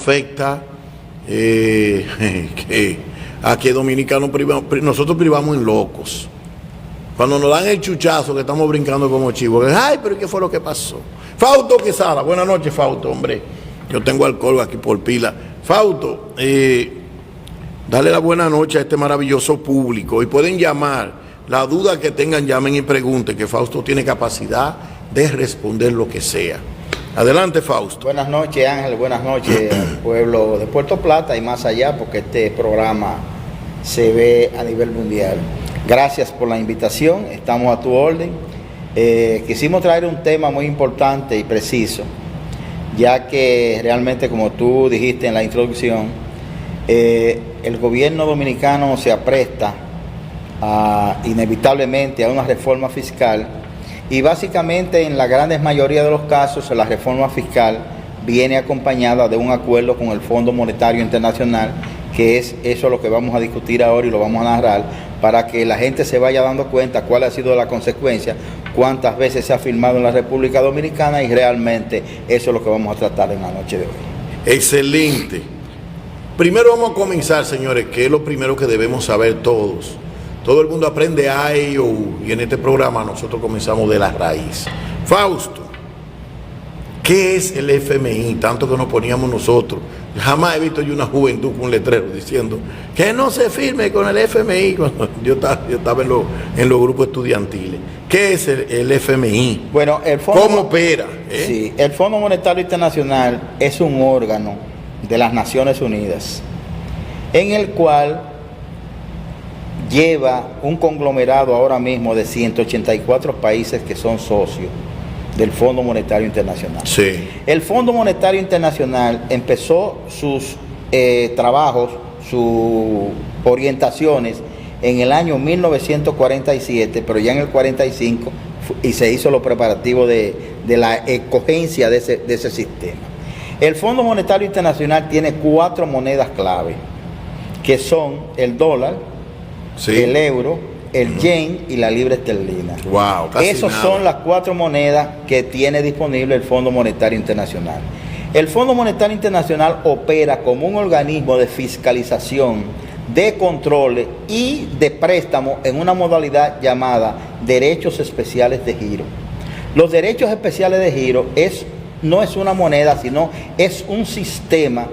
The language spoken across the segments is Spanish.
afecta que a que dominicanos nosotros privamos en locos. Cuando nos dan el chuchazo que estamos brincando como chivos, ay, pero ¿qué fue lo que pasó? Fausto Quesada, buenas noches, Fausto, hombre. Yo tengo alcohol aquí por pila. Fausto, dale la buena noche a este maravilloso público y pueden llamar. La duda que tengan, llamen y pregunten, que Fausto tiene capacidad de responder lo que sea. Adelante, Fausto. Buenas noches, Ángel, buenas noches al pueblo de Puerto Plata y más allá, porque este programa se ve a nivel mundial. Gracias por la invitación, estamos a tu orden. Quisimos traer un tema muy importante y preciso, ya que realmente, como tú dijiste en la introducción, el gobierno dominicano se apresta inevitablemente a una reforma fiscal, y básicamente en la gran mayoría de los casos la reforma fiscal viene acompañada de un acuerdo con el Fondo Monetario Internacional, que es eso lo que vamos a discutir ahora y lo vamos a narrar para que la gente se vaya dando cuenta cuál ha sido la consecuencia, cuántas veces se ha firmado en la República Dominicana, y realmente eso es lo que vamos a tratar en la noche de hoy. Excelente. Primero vamos a comenzar, señores, que es lo primero que debemos saber todos. Todo el mundo aprende A, E, I, O, U, y en este programa nosotros comenzamos de la raíz. Fausto, ¿qué es el FMI? Tanto que nos poníamos nosotros. Jamás he visto yo una juventud con un letrero diciendo que no se firme con el FMI. Cuando yo estaba en los grupos estudiantiles. ¿Qué es el FMI? Bueno, ¿cómo opera? Sí, el Fondo Monetario Internacional es un órgano de las Naciones Unidas en el cual lleva un conglomerado ahora mismo de 184 países que son socios del Fondo Monetario Internacional. Sí. El Fondo Monetario Internacional empezó sus trabajos, sus orientaciones en el año 1947, pero ya en el 45 y se hizo los preparativos de la escogencia de ese sistema. El Fondo Monetario Internacional tiene 4 monedas clave, que son el dólar, sí, el euro, el yen y la libra esterlina. Wow, Esas son las 4 monedas que tiene disponible el Fondo Monetario Internacional. El Fondo Monetario Internacional opera como un organismo de fiscalización, de controles y de préstamo en una modalidad llamada derechos especiales de giro. Los derechos especiales de giro no es una moneda, sino es un sistema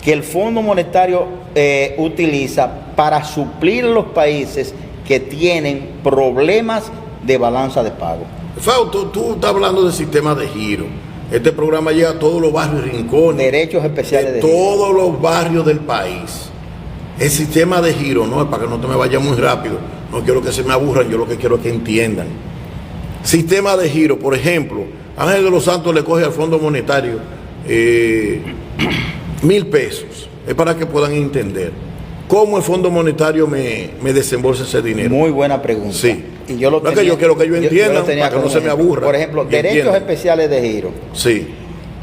que el Fondo Monetario utiliza para suplir a los países que tienen problemas de balanza de pago. Fausto, tú estás hablando del sistema de giro. Este programa llega a todos los barrios y rincones. Derechos especiales de giro. Giro. Todos los barrios del país. El sistema de giro, no es para que no te me vaya muy rápido. No quiero que se me aburran, yo lo que quiero es que entiendan. Sistema de giro, por ejemplo, Ángel de los Santos le coge al Fondo Monetario 1,000 pesos. Es para que puedan entender cómo el Fondo Monetario me desembolsa ese dinero. Muy buena pregunta. Sí. Y yo lo tenía, que yo quiero que ellos entiendan para que no se me aburra. Por ejemplo, derechos especiales de giro. Sí.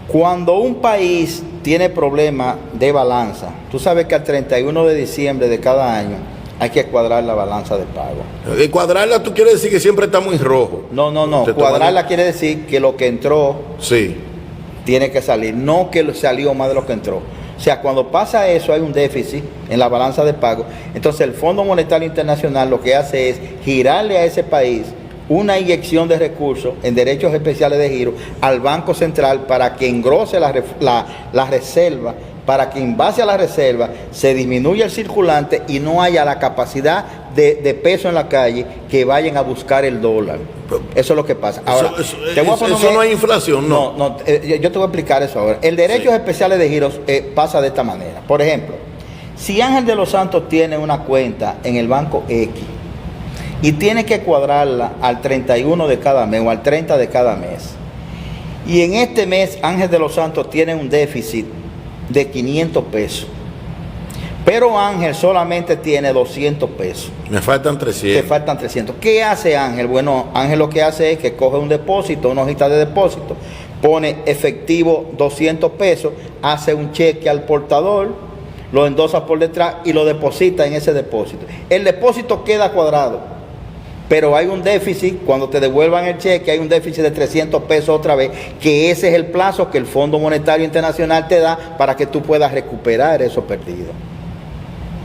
Cuando un país tiene problemas de balanza, tú sabes que al 31 de diciembre de cada año hay que cuadrar la balanza de pago. Cuadrarla, tú quieres decir que siempre está muy rojo. No. Cuadrarla quiere decir que lo que entró, sí, tiene que salir, no que salió más de lo que entró. O sea, cuando pasa eso, hay un déficit en la balanza de pago. Entonces el Fondo Monetario Internacional lo que hace es girarle a ese país una inyección de recursos en derechos especiales de giro al Banco Central para que engrose la reserva, para que en base a la reserva se disminuya el circulante y no haya la capacidad de peso en la calle que vayan a buscar el dólar. Eso es lo que pasa. Ahora, eso no hay inflación, ¿no? No, yo te voy a explicar eso ahora. El derechos especiales de giros pasa de esta manera. Por ejemplo, si Ángel de los Santos tiene una cuenta en el banco X y tiene que cuadrarla al 31 de cada mes o al 30 de cada mes, y en este mes Ángel de los Santos tiene un déficit de 500 pesos, pero Ángel solamente tiene 200 pesos. Me faltan 300. Te faltan 300. ¿Qué hace Ángel? Bueno, Ángel lo que hace es que coge un depósito, una hojita de depósito, pone efectivo 200 pesos, hace un cheque al portador, lo endosa por detrás y lo deposita en ese depósito. El depósito queda cuadrado. Pero hay un déficit, cuando te devuelvan el cheque, hay un déficit de 300 pesos otra vez, que ese es el plazo que el Fondo Monetario Internacional te da para que tú puedas recuperar eso perdido.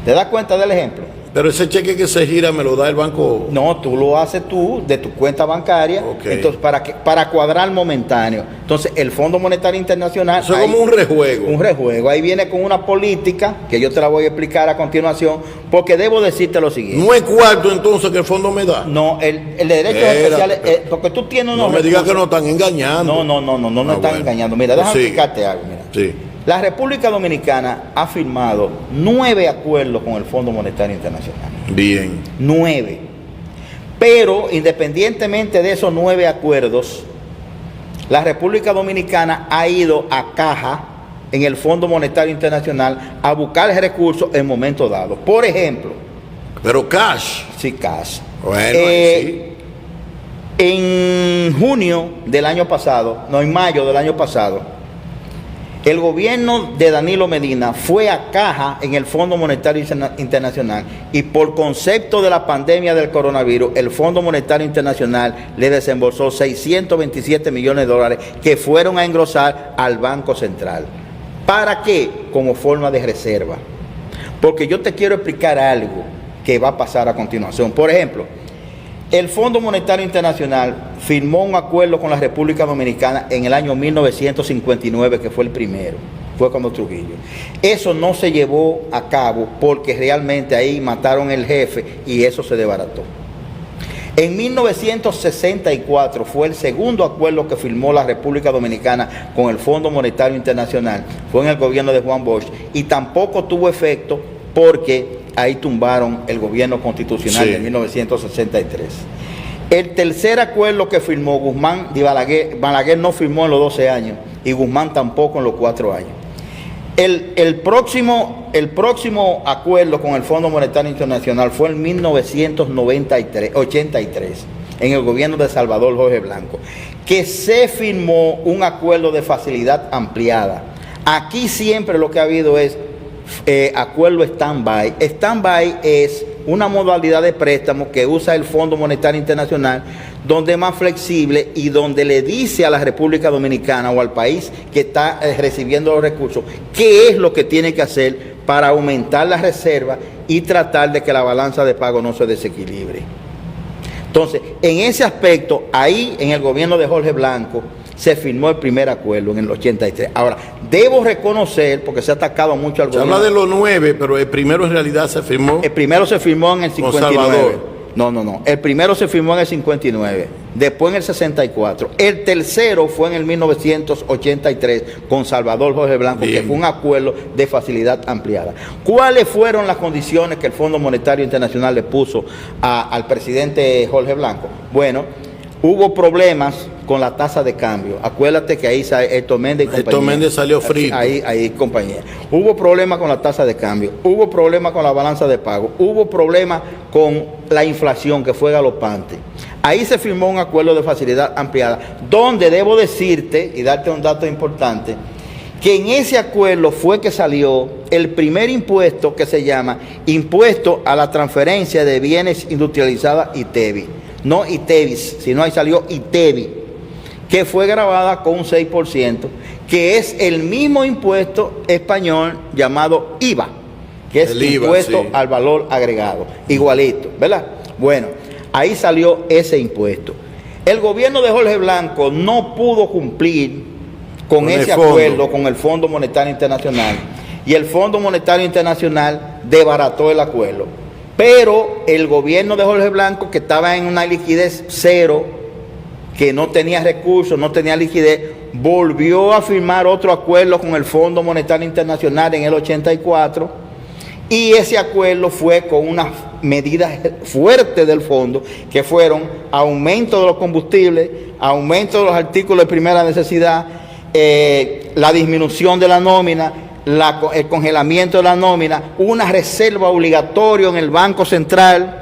¿Te das cuenta del ejemplo? Pero ese cheque que se gira me lo da el banco. No, tú lo haces tú de tu cuenta bancaria, Okay. entonces para cuadrar momentáneo. Entonces el Fondo Monetario Internacional... Eso es como un rejuego. Un rejuego. Ahí viene con una política que yo te la voy a explicar a continuación, porque debo decirte lo siguiente. No es cuarto entonces que el fondo me da. No, el de derechos Espérate, especiales, pero- porque tú tienes unos No me digas que recursos- nos están engañando. No Ah, están bueno. engañando. Mira, déjame Sigue. explicarte algo. Mira. Sí. La República Dominicana ha firmado 9 acuerdos con el Fondo Monetario Internacional. Bien. 9. Pero independientemente de esos 9 acuerdos, la República Dominicana ha ido a caja en el Fondo Monetario Internacional a buscar recursos en momentos dados. Por ejemplo, Pero cash. sí, cash. Bueno, ahí En junio del año pasado, no, en mayo del año pasado, el gobierno de Danilo Medina fue a caja en el Fondo Monetario Internacional y por concepto de la pandemia del coronavirus, el Fondo Monetario Internacional le desembolsó 627 millones de dólares que fueron a engrosar al Banco Central. ¿Para qué? Como forma de reserva. Porque yo te quiero explicar algo que va a pasar a continuación. Por ejemplo, el Fondo Monetario Internacional firmó un acuerdo con la República Dominicana en el año 1959, que fue el primero, fue cuando Trujillo. Eso no se llevó a cabo porque realmente ahí mataron el jefe y eso se desbarató. En 1964 fue el segundo acuerdo que firmó la República Dominicana con el Fondo Monetario Internacional, fue en el gobierno de Juan Bosch, y tampoco tuvo efecto porque ahí tumbaron el gobierno constitucional de 1963. El tercer acuerdo que firmó Guzmán y Balaguer no firmó en los 12 años y Guzmán tampoco en los 4 años. El próximo acuerdo con el Fondo Monetario Internacional fue en 1983, en el gobierno de Salvador Jorge Blanco, que se firmó un acuerdo de facilidad ampliada. Aquí siempre lo que ha habido es acuerdo stand-by. Stand-by es una modalidad de préstamo que usa el Fondo Monetario Internacional, donde es más flexible y donde le dice a la República Dominicana o al país que está recibiendo los recursos qué es lo que tiene que hacer para aumentar la reserva y tratar de que la balanza de pago no se desequilibre. Entonces, en ese aspecto, ahí en el gobierno de Jorge Blanco se firmó el primer acuerdo en el 83. Ahora, debo reconocer, porque se ha atacado mucho al se gobierno. habla de los 9, pero el primero en realidad se firmó. El primero se firmó en el 59. Salvador. No. El primero se firmó en el 59. Después en el 64. El tercero fue en el 1983 con Salvador Jorge Blanco, Bien. que fue un acuerdo de facilidad ampliada. ¿Cuáles fueron las condiciones que el Fondo Monetario Internacional le puso al presidente Jorge Blanco? Bueno, hubo problemas con la tasa de cambio. Acuérdate que ahí Héctor Méndez y compañía. Héctor Méndez salió frito. Ahí compañía. Hubo problemas con la tasa de cambio, hubo problemas con la balanza de pago, hubo problemas con la inflación que fue galopante. Ahí se firmó un acuerdo de facilidad ampliada, donde debo decirte y darte un dato importante, que en ese acuerdo fue que salió el primer impuesto que se llama Impuesto a la Transferencia de Bienes Industrializados, ITEBI. No ITEBIS, sino ahí salió ITEBI, que fue grabada con un 6%, que es el mismo impuesto español llamado IVA, que es El IVA, impuesto sí. al valor agregado, igualito, ¿verdad? Bueno, ahí salió ese impuesto. El gobierno de Jorge Blanco no pudo cumplir con ese acuerdo con el Fondo Monetario Internacional, y el Fondo Monetario Internacional desbarató el acuerdo. Pero el gobierno de Jorge Blanco, que estaba en una liquidez cero, que no tenía recursos, no tenía liquidez, volvió a firmar otro acuerdo con el Fondo Monetario Internacional en el 84, y ese acuerdo fue con unas medidas fuertes del fondo, que fueron aumento de los combustibles, aumento de los artículos de primera necesidad, la disminución de la nómina, el congelamiento de la nómina, una reserva obligatoria en el Banco Central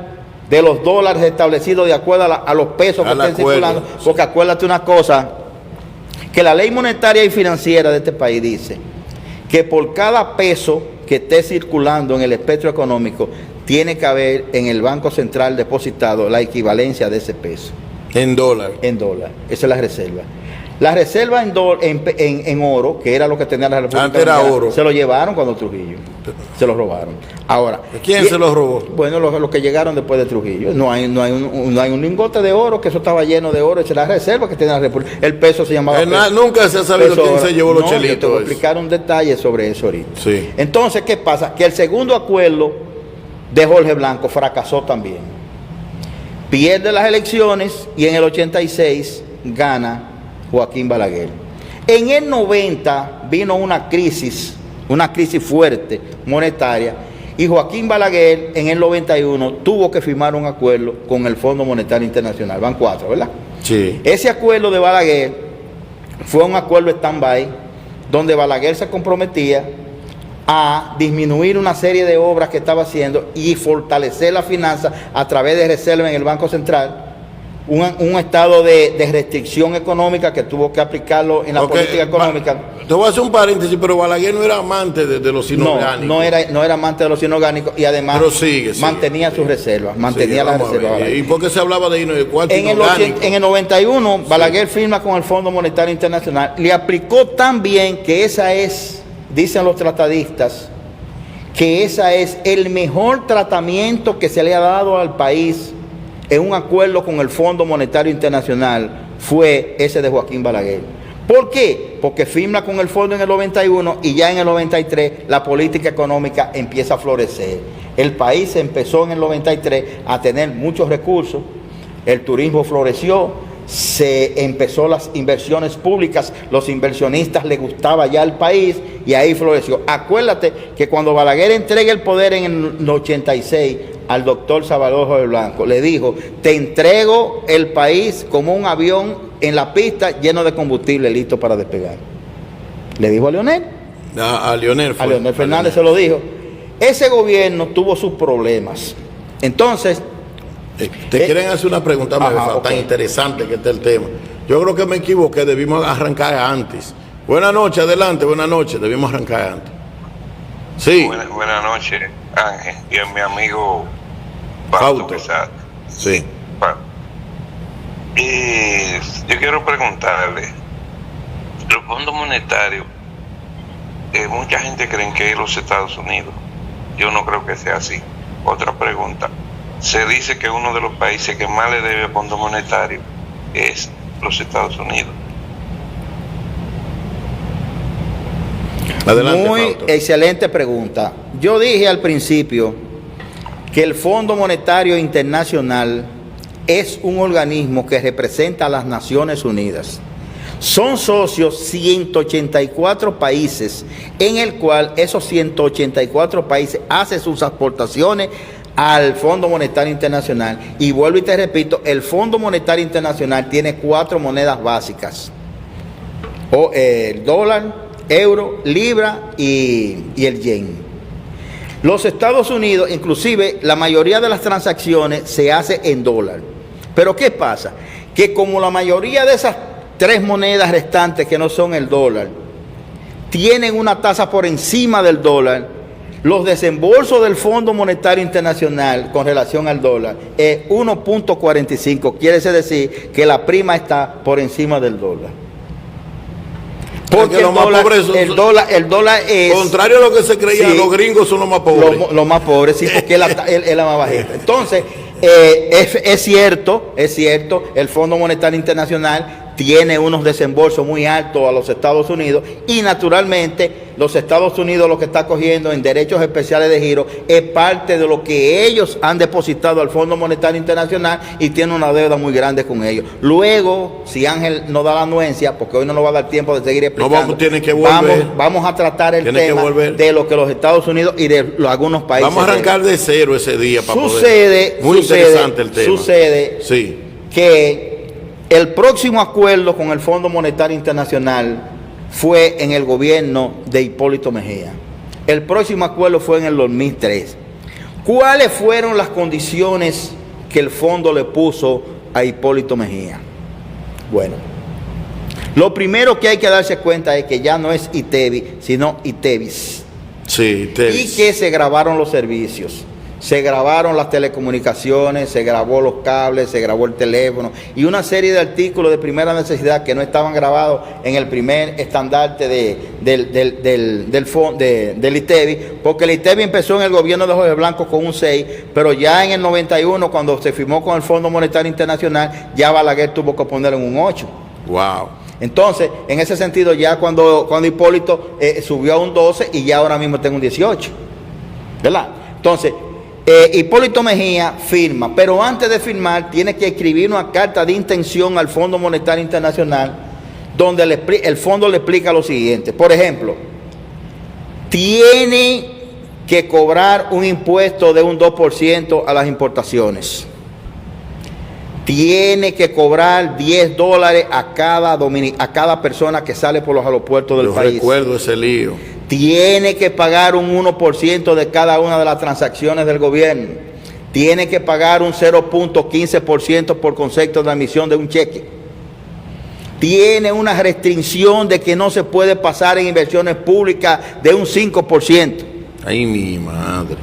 de los dólares establecidos de acuerdo a los pesos que estén circulando. Porque acuérdate una cosa, que la ley monetaria y financiera de este país dice que por cada peso que esté circulando en el espectro económico, tiene que haber en el Banco Central depositado la equivalencia de ese peso. En dólar. En dólar. Esa es la reserva. La reserva en oro, que era lo que tenía la República Antes era Dominicana, oro. se lo llevaron cuando Trujillo. Se lo robaron. Ahora, ¿Quién se lo robó? Bueno, los que llegaron después de Trujillo. No hay un lingote de oro, que eso estaba lleno de oro. Esa es la reserva que tenía la República. El peso se llamaba peso. Nunca se ha sabido quién se llevó los chelitos. Yo te voy a explicar un detalle sobre eso ahorita. Sí. Entonces, ¿qué pasa? Que el segundo acuerdo de Jorge Blanco fracasó también. Pierde las elecciones y en el 86 gana Joaquín Balaguer. En el 90 vino una crisis fuerte monetaria, y Joaquín Balaguer en el 91 tuvo que firmar un acuerdo con el Fondo Monetario Internacional. Van 4, ¿verdad? Sí. Ese acuerdo de Balaguer fue un acuerdo stand-by, donde Balaguer se comprometía a disminuir una serie de obras que estaba haciendo y fortalecer la finanza a través de reserva en el Banco Central. Un estado de restricción económica que tuvo que aplicarlo en la política económica. Te voy a hacer un paréntesis, pero Balaguer no era amante de los inorgánicos. No era amante de los inorgánicos, y además mantenía sus reservas, mantenía las reservas. ¿Y por qué se hablaba de cuarto inorgánico? En el 91, Balaguer firma con el Fondo Monetario Internacional. Le aplicó tan bien que esa es, dicen los tratadistas, que esa es el mejor tratamiento que se le ha dado al país en un acuerdo con el Fondo Monetario Internacional, fue ese de Joaquín Balaguer. ¿Por qué? Porque firma con el fondo en el 91 y ya en el 93 la política económica empieza a florecer. El país empezó en el 93 a tener muchos recursos, el turismo floreció, se empezó las inversiones públicas, los inversionistas les gustaba ya el país y ahí floreció. Acuérdate que cuando Balaguer entrega el poder en el 86 al doctor Salvador Jorge Blanco, le dijo: te entrego el país como un avión en la pista lleno de combustible listo para despegar. Le dijo a Leonel. A Leonel Fernández se lo dijo. Ese gobierno tuvo sus problemas. Entonces, te quieren hacer una pregunta, tan interesante que está el tema. Yo creo que me equivoqué, debimos arrancar antes. Buenas noches, adelante, buenas noches, debimos arrancar antes. Sí. Buenas noches, Ángel, y a mi amigo Fausto. Sí. Y yo quiero preguntarle, los fondos monetarios, mucha gente cree que es los Estados Unidos. Yo no creo que sea así. Otra pregunta. Se dice que uno de los países que más le debe a Fondo Monetario es los Estados Unidos. Adelante, muy Fausto. Excelente pregunta. Yo dije al principio que el Fondo Monetario Internacional es un organismo que representa a las Naciones Unidas. Son socios 184 países, en el cual esos 184 países hacen sus aportaciones al Fondo Monetario Internacional. Y vuelvo y te repito, el Fondo Monetario Internacional tiene 4 monedas básicas: el dólar, euro, libra y el yen. Los Estados Unidos, inclusive, la mayoría de las transacciones se hace en dólar. Pero ¿qué pasa? Que como la mayoría de esas 3 monedas restantes que no son el dólar tienen una tasa por encima del dólar, los desembolsos del Fondo Monetario Internacional con relación al dólar es 1.45. Quiere decir que la prima está por encima del dólar. Porque el dólar es... Contrario a lo que se creía, sí, los gringos son los más pobres. Los más pobres, sí, porque es la más bajita. Entonces, es cierto, el Fondo Monetario Internacional tiene unos desembolsos muy altos a los Estados Unidos, y naturalmente los Estados Unidos lo que está cogiendo en derechos especiales de giro es parte de lo que ellos han depositado al Fondo Monetario Internacional, y tiene una deuda muy grande con ellos. Luego, si Ángel nos da la anuencia, porque hoy no nos va a dar tiempo de seguir explicando, vamos a tratar el tema de lo que los Estados Unidos y de algunos países. Vamos a arrancar de cero ese día para interesante el tema. Sucede que el próximo acuerdo con el Fondo Monetario Internacional fue en el gobierno de Hipólito Mejía. El próximo acuerdo fue en el 2003. ¿Cuáles fueron las condiciones que el fondo le puso a Hipólito Mejía? Bueno, lo primero que hay que darse cuenta es que ya no es ITEVI, sino ITEVIS. Sí, ITEVIS. Y que se grabaron los servicios. Se grabaron las telecomunicaciones, se grabó los cables, se grabó el teléfono y una serie de artículos de primera necesidad que no estaban grabados en el primer estandarte del ITEBI, porque el ITEBI empezó en el gobierno de Jorge Blanco con un 6, pero ya en el 91, cuando se firmó con el Fondo Monetario Internacional, ya Balaguer tuvo que ponerlo en un 8. Wow. Entonces, en ese sentido, ya cuando Hipólito subió a un 12 y ya ahora mismo tengo un 18, ¿verdad? Entonces, Hipólito Mejía firma, pero antes de firmar tiene que escribir una carta de intención al Fondo Monetario Internacional donde el fondo le explica lo siguiente. Por ejemplo, tiene que cobrar un impuesto de un 2% a las importaciones. Tiene que cobrar $10 a cada persona que sale por los aeropuertos del país. Yo recuerdo ese lío. Tiene que pagar un 1% de cada una de las transacciones del gobierno. Tiene que pagar un 0.15% por concepto de emisión de un cheque. Tiene una restricción de que no se puede pasar en inversiones públicas de un 5%. Ay, mi madre.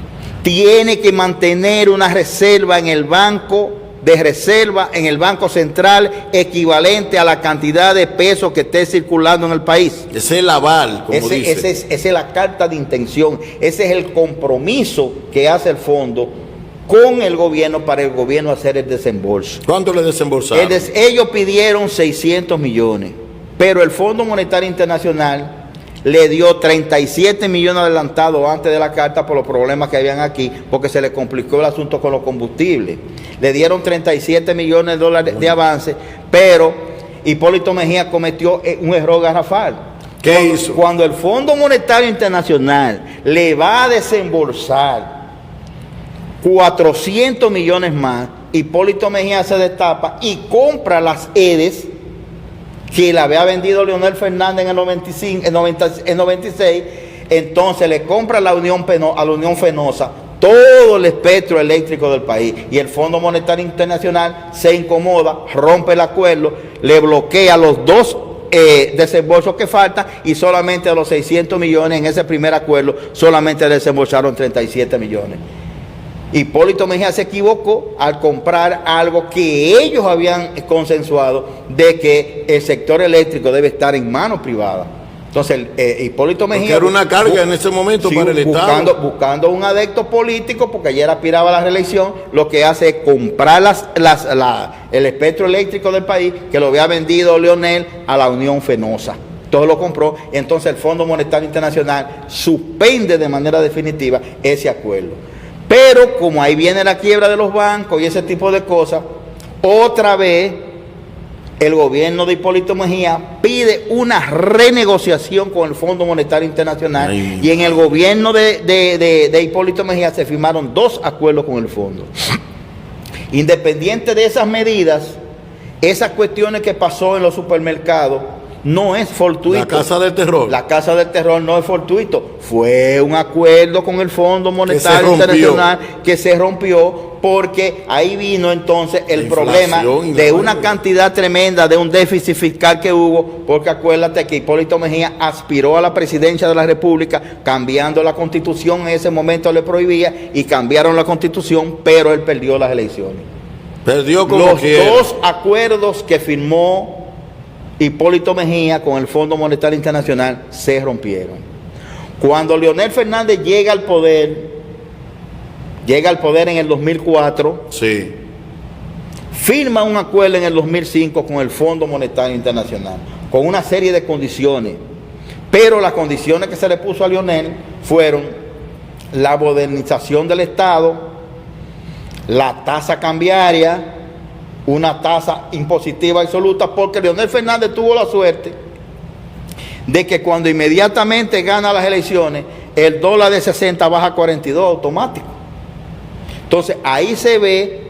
Tiene que mantener una reserva en el banco en el Banco Central equivalente a la cantidad de pesos que esté circulando en el país. Ese es el aval, como dice. Esa es la carta de intención, ese es el compromiso que hace el fondo con el gobierno para el gobierno hacer el desembolso. ¿Cuánto le desembolsaron? Ellos pidieron 600 millones, pero el Fondo Monetario Internacional le dio 37 millones adelantados antes de la carta por los problemas que habían aquí, porque se le complicó el asunto con los combustibles. Le dieron 37 millones de dólares de avance, pero Hipólito Mejía cometió un error garrafal. ¿Qué hizo? Cuando el Fondo Monetario Internacional le va a desembolsar 400 millones más, Hipólito Mejía se destapa y compra las EDES que le había vendido Leonel Fernández en el 96, entonces le compra a la Unión Fenosa todo el espectro eléctrico del país y el Fondo Monetario Internacional se incomoda, rompe el acuerdo, le bloquea los dos desembolsos que faltan y solamente a los 600 millones en ese primer acuerdo solamente desembolsaron 37 millones. Hipólito Mejía se equivocó al comprar algo que ellos habían consensuado de que el sector eléctrico debe estar en manos privadas. Entonces, Hipólito Mejía... Porque era una carga en ese momento para el Estado. Buscando un adepto político, porque ayer aspiraba a la reelección, lo que hace es comprar el espectro eléctrico del país, que lo había vendido Leonel a la Unión Fenosa. Entonces lo compró, entonces el Fondo Monetario Internacional suspende de manera definitiva ese acuerdo. Pero como ahí viene la quiebra de los bancos y ese tipo de cosas, otra vez el gobierno de Hipólito Mejía pide una renegociación con el Fondo Monetario Internacional. Ay, y en el gobierno de Hipólito Mejía se firmaron 2 acuerdos con el fondo. Independiente de esas medidas, esas cuestiones que pasó en los supermercados no es fortuito. La Casa del Terror. La Casa del Terror no es fortuito. Fue un acuerdo con el Fondo Monetario Internacional que se rompió porque ahí vino entonces el problema de una cantidad tremenda de un déficit fiscal que hubo, porque acuérdate que Hipólito Mejía aspiró a la presidencia de la República cambiando la Constitución, en ese momento le prohibía y cambiaron la Constitución, pero él perdió las elecciones. Perdió como los quiera. 2 acuerdos que firmó Hipólito Mejía con el Fondo Monetario Internacional se rompieron. Cuando Leonel Fernández llega al poder en el 2004, sí, firma un acuerdo en el 2005 con el Fondo Monetario Internacional, con una serie de condiciones, pero las condiciones que se le puso a Leonel fueron la modernización del Estado, la tasa cambiaria, una tasa impositiva absoluta, porque Leonel Fernández tuvo la suerte de que cuando inmediatamente gana las elecciones, el dólar de 60 baja a 42 automático. Entonces ahí se ve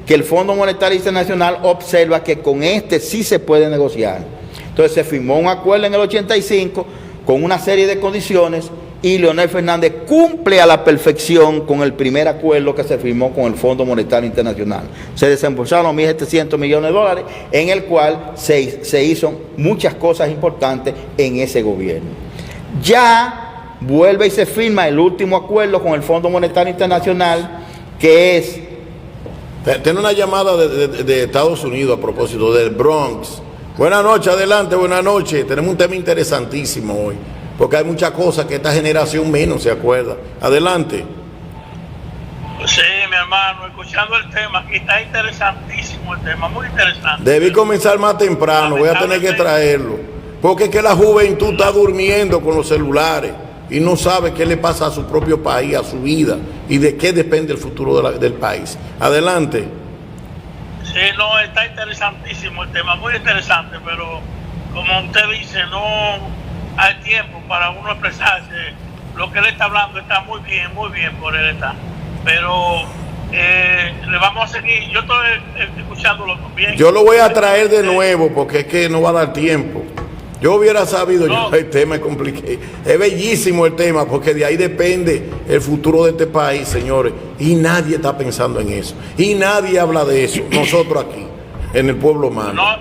que el Fondo Monetario Internacional observa que con sí se puede negociar. Entonces se firmó un acuerdo en el 85 con una serie de condiciones y Leonel Fernández cumple a la perfección con el primer acuerdo que se firmó con el Fondo Monetario Internacional. Se desembolsaron 1.700 millones de dólares, en el cual se hizo muchas cosas importantes en ese gobierno. Ya vuelve y se firma el último acuerdo con el Fondo Monetario Internacional que es... Tiene una llamada de Estados Unidos a propósito del Bronx. Buenas noches, adelante, buenas noches. Tenemos un tema interesantísimo hoy, porque hay muchas cosas que esta generación menos se acuerda. Adelante. Sí, mi hermano, escuchando el tema, aquí está interesantísimo el tema, muy interesante. Debí comenzar más temprano, voy a tener que traerlo. Porque es que la juventud está durmiendo con los celulares y no sabe qué le pasa a su propio país, a su vida, y de qué depende el futuro del país. Adelante. Sí, no, está interesantísimo el tema, muy interesante, pero como usted dice, no hay tiempo para uno expresarse. Lo que él está hablando está muy bien por él está. Pero le vamos a seguir, yo estoy escuchándolo también. Yo lo voy a traer de nuevo porque es que no va a dar tiempo. Yo hubiera sabido, el tema es complicado. Es bellísimo el tema porque de ahí depende el futuro de este país, señores. Y nadie está pensando en eso. Y nadie habla de eso. Nosotros aquí, en el pueblo humano. No,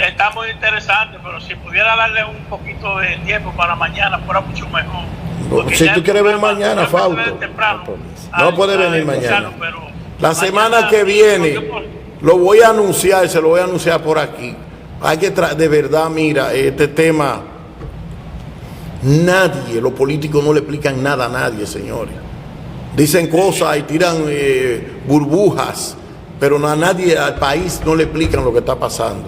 está muy interesante, pero si pudiera darle un poquito de tiempo para mañana, fuera mucho mejor. Porque si tú quieres ver mañana, Fausto, no puede venir mañana. La semana que viene lo voy a anunciar, se lo voy a anunciar por aquí. Hay que de verdad, mira, este tema, nadie, los políticos no le explican nada a nadie, señores. Dicen cosas y tiran burbujas, pero a nadie, al país no le explican lo que está pasando.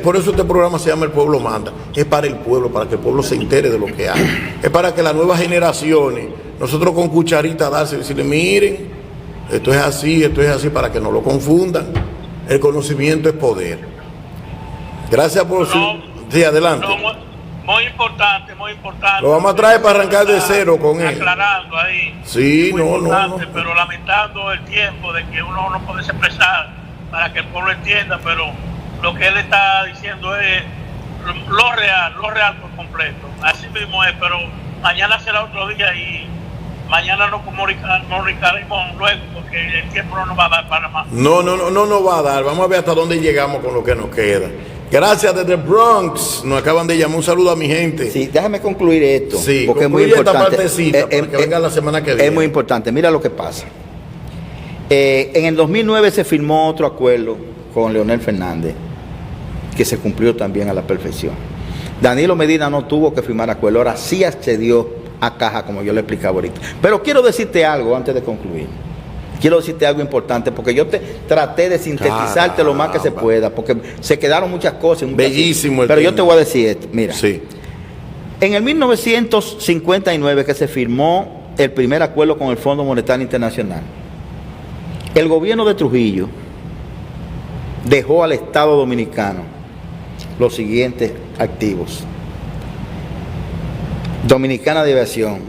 Por eso este programa se llama El Pueblo Manda. Es para el pueblo, para que el pueblo se entere de lo que hay. Es para que las nuevas generaciones, nosotros con cucharita darse y decirle, miren, esto es así, para que no lo confundan. El conocimiento es poder. Gracias por su... Sí, adelante. Muy importante. Lo vamos a traer para arrancar de cero con él. Aclarando ahí. Sí, no. Pero lamentando el tiempo de que uno no puede expresar para que el pueblo entienda, pero lo que él está diciendo es lo real por completo. Así mismo es, pero mañana será otro día y mañana no comunicaremos luego porque el tiempo no nos va a dar para más. No nos va a dar. Vamos a ver hasta dónde llegamos con lo que nos queda. Gracias desde Bronx. Nos acaban de llamar. Un saludo a mi gente. Sí, déjame concluir esto. Sí, porque es muy importante. Esta partecita para que venga la semana que viene. Es muy importante. Mira lo que pasa. En el 2009 se firmó otro acuerdo con Leonel Fernández, que se cumplió también a la perfección. Danilo Medina no tuvo que firmar acuerdo, ahora sí accedió a Caja, como yo le explicaba ahorita. Pero quiero decirte algo antes de concluir. Quiero decirte algo importante, porque yo traté de sintetizarte lo más que se pueda, porque se quedaron muchas cosas. Bellísimo el Pero tema. yo te voy a decir esto, mira. Sí. En el 1959 que se firmó el primer acuerdo con el Fondo Monetario Internacional, el gobierno de Trujillo dejó al Estado Dominicano los siguientes activos: Dominicana de Aviación,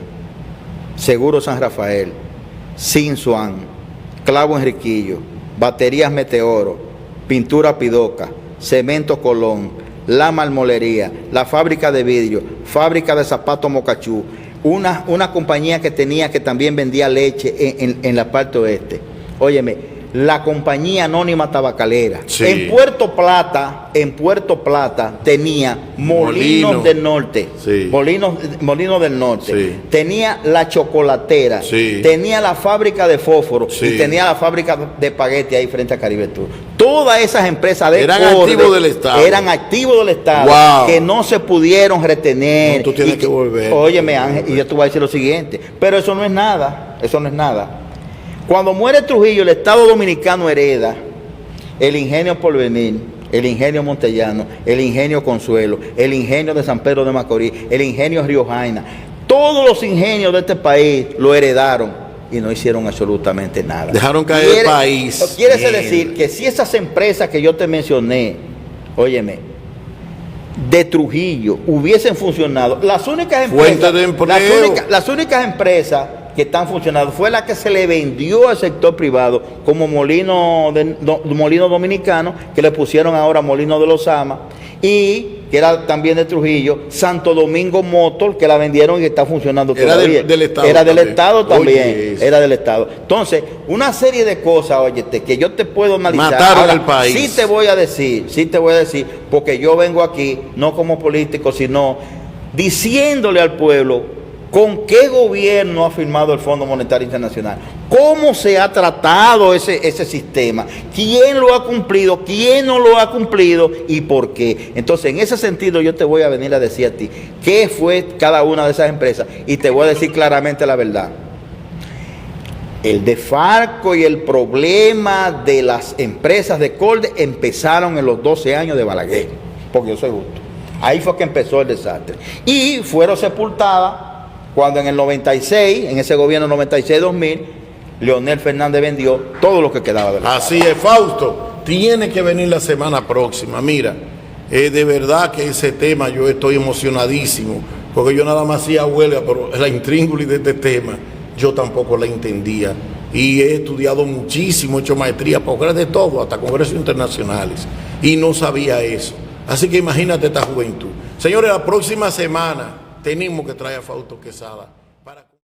Seguro San Rafael, Sinsuan, Clavo Enriquillo, Baterías Meteoro, Pintura Pidoca, Cemento Colón, La Marmolería, la fábrica de vidrio, fábrica de zapatos Mocachú, una compañía que también vendía leche en la parte oeste. Óyeme, la compañía anónima tabacalera. Sí. En Puerto Plata tenía Molinos del Norte. Sí. Molinos del Norte. Sí. Tenía la chocolatera. Sí. Tenía la fábrica de fósforo. Sí. Y tenía la fábrica de espagueti ahí frente a Caribe Tour. Todas esas empresas de eran activos del Estado. Eran activos del Estado. Wow. Que no se pudieron retener. No, tú tienes que volver. Óyeme, Ángel, y yo te voy a decir lo siguiente. Pero eso no es nada. Eso no es nada. Cuando muere Trujillo, el Estado Dominicano hereda el Ingenio Porvenir, el Ingenio Montellano, el Ingenio Consuelo, el Ingenio de San Pedro de Macorís, el Ingenio Río Jaina. Todos los ingenios de este país lo heredaron y no hicieron absolutamente nada. Dejaron caer el país. Quiere decir que si esas empresas que yo te mencioné, óyeme, de Trujillo hubiesen funcionado, las únicas empresas que están funcionando fue la que se le vendió al sector privado como Molino Dominicano, que le pusieron ahora Molino de los Ama, y que era también de Trujillo, Santo Domingo Motor, que la vendieron y está funcionando todavía. Era del Estado también. Era del Estado. Entonces, una serie de cosas, óyete, que yo te puedo analizar. Mataron al país. Sí te voy a decir, porque yo vengo aquí, no como político, sino diciéndole al pueblo ¿Con qué gobierno ha firmado el Fondo Monetario Internacional? ¿Cómo se ha tratado ese sistema? ¿Quién lo ha cumplido? ¿Quién no lo ha cumplido? ¿Y por qué? Entonces, en ese sentido, yo te voy a venir a decir a ti qué fue cada una de esas empresas y te voy a decir claramente la verdad. El desfalco y el problema de las empresas de Colde empezaron en los 12 años de Balaguer, porque yo soy justo. Ahí fue que empezó el desastre. Y fueron sepultadas cuando en el 96, en ese gobierno 96-2000, Leonel Fernández vendió todo lo que quedaba de la Así es, Fausto, tiene que venir la semana próxima. Mira, de verdad que ese tema yo estoy emocionadísimo, porque yo nada más hacía huelga, pero la intríngulis de este tema yo tampoco la entendía. Y he estudiado muchísimo, he hecho maestría, posgrado, de todo, hasta congresos internacionales, y no sabía eso. Así que imagínate esta juventud. Señores, la próxima semana tenemos que traer a Fausto Quesada